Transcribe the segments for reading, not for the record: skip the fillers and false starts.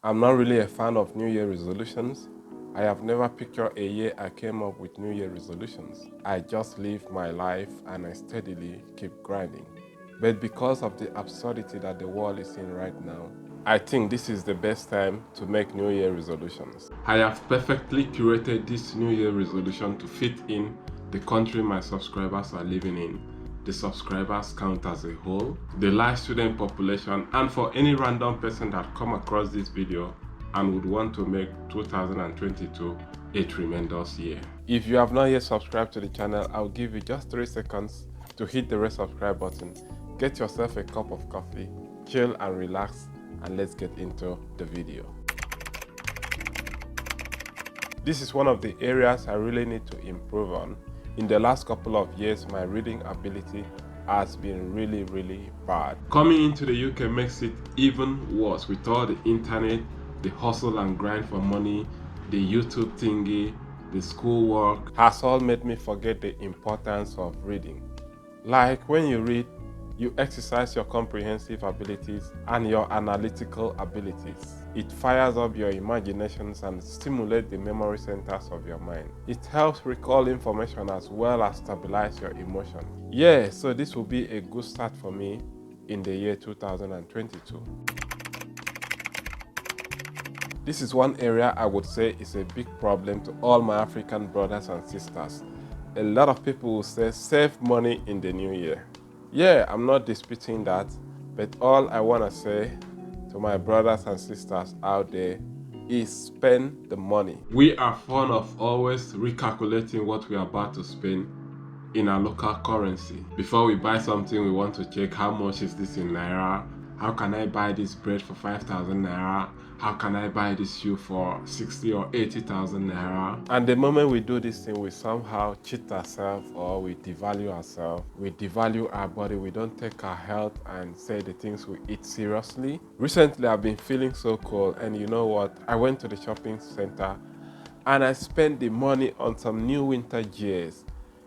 I'm not really a fan of New Year resolutions. I have never pictured a year I came up with New Year resolutions. I just live my life and I steadily keep grinding. But because of the absurdity that the world is in right now, I think this is the best time to make New Year resolutions. I have perfectly curated this New Year resolution to fit in the country my subscribers are living in, the subscribers count as a whole, the live student population, and for any random person that come across this video and would want to make 2022 a tremendous year. If you have not yet subscribed to the channel, I'll give you just 3 seconds to hit the red subscribe button. Get yourself a cup of coffee, chill and relax, and let's get into the video. This is one of the areas I really need to improve on. In the last couple of years, my reading ability has been really bad. Coming into the UK makes it even worse with all the internet, the hustle and grind for money, the YouTube thingy, the schoolwork has all made me forget the importance of reading. Like when you read, you exercise your comprehensive abilities and your analytical abilities. It fires up your imaginations and stimulates the memory centers of your mind. It helps recall information as well as stabilize your emotion. Yeah, so this will be a good start for me in the year 2022. This is one area I would say is a big problem to all my African brothers and sisters. A lot of people will say save money in the new year. Yeah, I'm not disputing that, but all I want to say to my brothers and sisters out there is spend the money. We are fond of always recalculating what we are about to spend in our local currency. Before we buy something, we want to check how much is this in Naira. How can I buy this bread for 5,000 Naira? How can I buy this shoe for 60 or 80,000 Naira? And the moment we do this thing, we somehow cheat ourselves or we devalue ourselves. We devalue our body. We don't take our health and say the things we eat seriously. Recently, I've been feeling so cold, and you know what? I went to the shopping center and I spent the money on some new winter gears.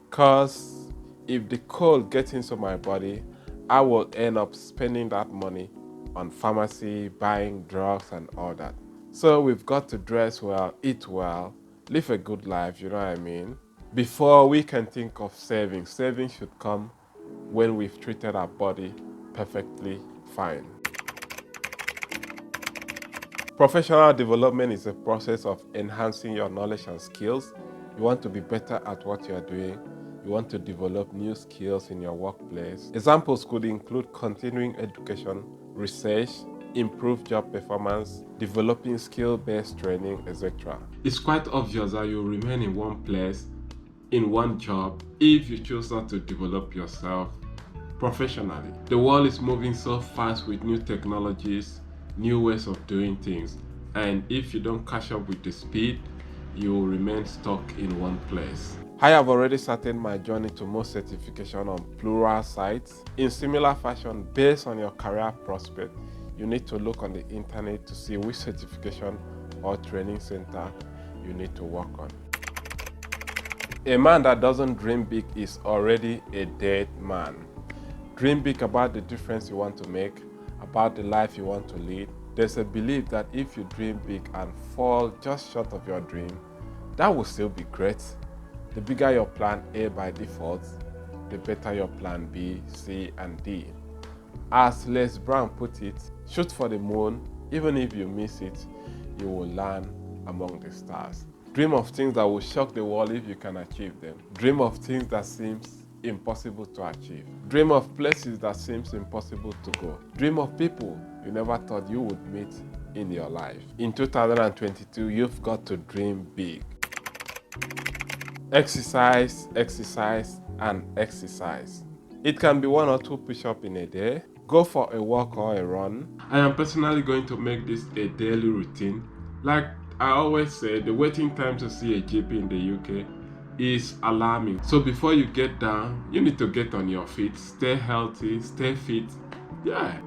Because if the cold gets into my body, I will end up spending that money on pharmacy, buying drugs and all that. So we've got to dress well, eat well, live a good life, you know what I mean? Before we can think of saving, saving should come when we've treated our body perfectly fine. Professional development is a process of enhancing your knowledge and skills. You want to be better at what you are doing. You want to develop new skills in your workplace. Examples could include continuing education, research, improved job performance, developing skill-based training, etc. It's quite obvious that you remain in one place, in one job, if you choose not to develop yourself professionally. The world is moving so fast with new technologies, new ways of doing things, and if you don't catch up with the speed, you will remain stuck in one place. I have already started my journey to more certification on plural sites. In similar fashion, based on your career prospect, you need to look on the internet to see which certification or training center you need to work on. A man that doesn't dream big is already a dead man. Dream big about the difference you want to make, about the life you want to lead. There's a belief that if you dream big and fall just short of your dream, that will still be great. The bigger your plan A by default, the better your plan B, C, and D. As Les Brown put it, shoot for the moon, even if you miss it, you will land among the stars. Dream of things that will shock the world if you can achieve them. Dream of things that seems impossible to achieve. Dream of places that seems impossible to go. Dream of people you never thought you would meet in your life. In 2022, you've got to dream big. Exercise, exercise, and exercise. It can be 1 or 2 push-ups in a day. Go for a walk or a run. I am personally going to make this a daily routine. Like I always say, the waiting time to see a GP in the UK is alarming. So before you get down, you need to get on your feet, stay healthy, stay fit,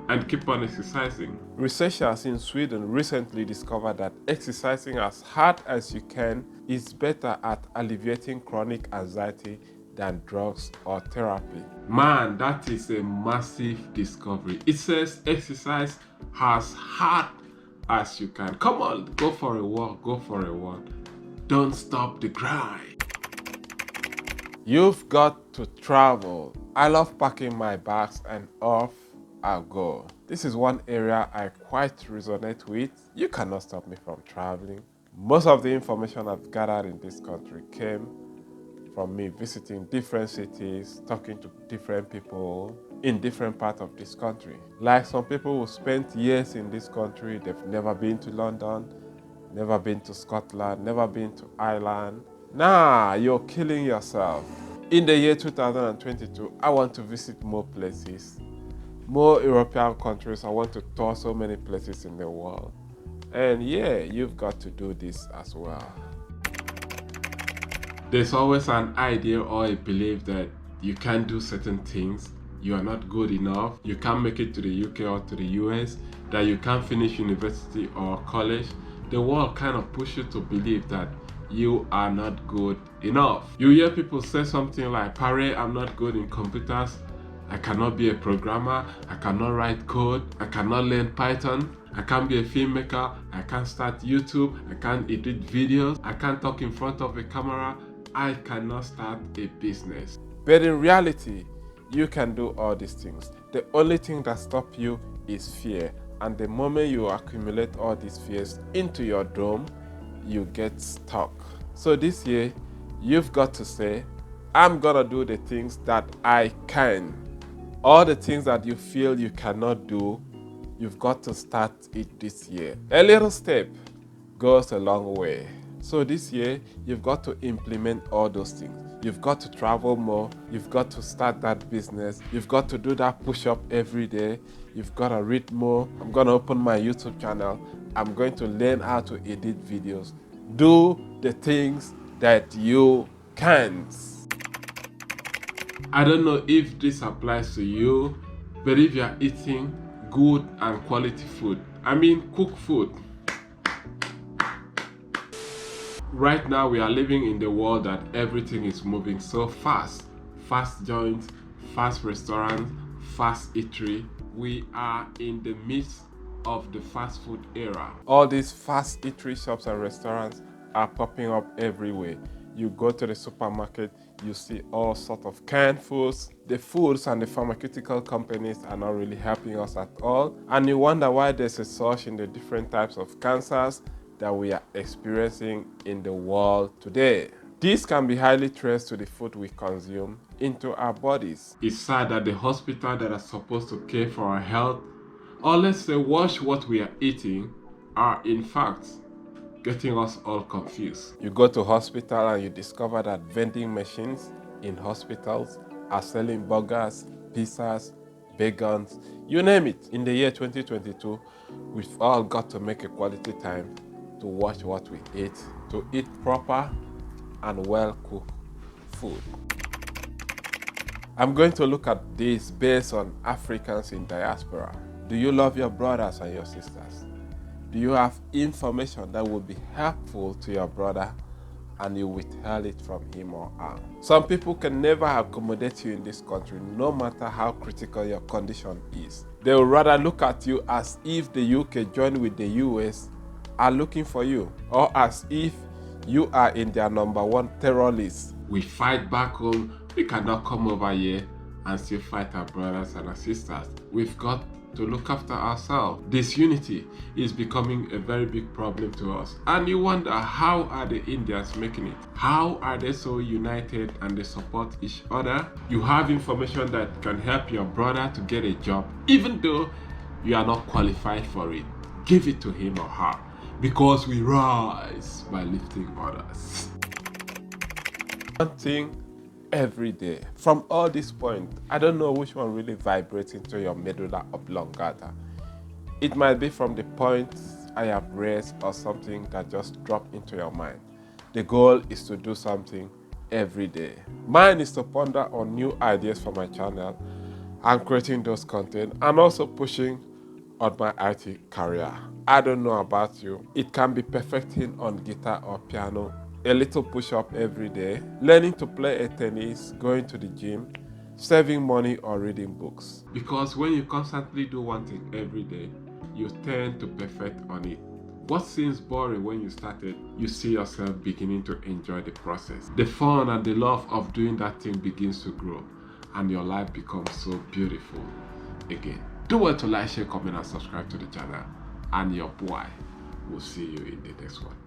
and keep on exercising. Researchers in Sweden recently discovered that exercising as hard as you can is better at alleviating chronic anxiety than drugs or therapy. Man, that is a massive discovery. It says exercise as hard as you can. Come on, go for a walk, go for a walk. Don't stop the grind. You've got to travel. I love packing my bags and off I go. This is one area I quite resonate with. You cannot stop me from traveling. Most of the information I've gathered in this country came from me visiting different cities, talking to different people in different parts of this country. Like some people who spent years in this country, they've never been to London, never been to Scotland, never been to Ireland. Nah, you're killing yourself. In the year 2022, I want to visit more places, more European countries. I want to tour so many places in the world. And yeah, you've got to do this as well. There's always an idea or a belief that you can't do certain things, you are not good enough, you can't make it to the UK or to the US, that you can't finish university or college. The world kind of pushes you to believe that you are not good enough. You hear people say something like, "Pare, I'm not good in computers, I cannot be a programmer, I cannot write code, I cannot learn Python, I can't be a filmmaker, I can't start YouTube, I can't edit videos, I can't talk in front of a camera, I cannot start a business." But in reality, you can do all these things. The only thing that stops you is fear. And the moment you accumulate all these fears into your dome, you get stuck. So this year, you've got to say, I'm gonna do the things that I can. All the things that you feel you cannot do, you've got to start it this year. A little step goes a long way. So this year, you've got to implement all those things. You've got to travel more. You've got to start that business. You've got to do that push-up every day. You've got to read more. I'm going to open my YouTube channel. I'm going to learn how to edit videos. Do the things that you can't. I don't know if this applies to you, but if you're eating good and quality food, I mean cooked food. Right now we are living in the world that everything is moving so fast. Fast joints, fast restaurants, fast eatery. We are in the midst of the fast food era. All these fast eatery shops and restaurants are popping up everywhere. You go to the supermarket, you see all sorts of canned foods. The foods and the pharmaceutical companies are not really helping us at all. And you wonder why there's a surge in the different types of cancers that we are experiencing in the world today. This can be highly traced to the food we consume into our bodies. It's sad that the hospitals that are supposed to care for our health, or let's say watch what we are eating, are in fact getting us all confused. You go to hospital and you discover that vending machines in hospitals are selling burgers, pizzas, bagels, you name it. In the year 2022, we've all got to make a quality time to watch what we eat, to eat proper and well-cooked food. I'm going to look at this based on Africans in diaspora. Do you love your brothers and your sisters? Do you have information that will be helpful to your brother and you withheld it from him or her? Some people can never accommodate you in this country, no matter how critical your condition is. They will rather look at you as if the UK joined with the US are looking for you, or as if you are in their #1 terror list. We fight back home. We cannot come over here and still fight our brothers and our sisters. We've got to look after ourselves. Disunity is becoming a very big problem to us. And you wonder, how are the Indians making it? How are they so united and they support each other? You have information that can help your brother to get a job, even though you are not qualified for it. Give it to him or her. Because we rise by lifting others. One thing every day. From all these points, I don't know which one really vibrates into your medulla oblongata. It might be from the points I have raised or something that just dropped into your mind. The goal is to do something every day. Mine is to ponder on new ideas for my channel and creating those content and also pushing on my IT career. I don't know about you. It can be perfecting on guitar or piano, a little push-up every day, learning to play a tennis, going to the gym, saving money or reading books. Because when you constantly do one thing every day, you tend to perfect on it. What seems boring when you started, you see yourself beginning to enjoy the process. The fun and the love of doing that thing begins to grow, and your life becomes so beautiful again. Do well to like, share, comment, and subscribe to the channel. And your boy will see you in the next one.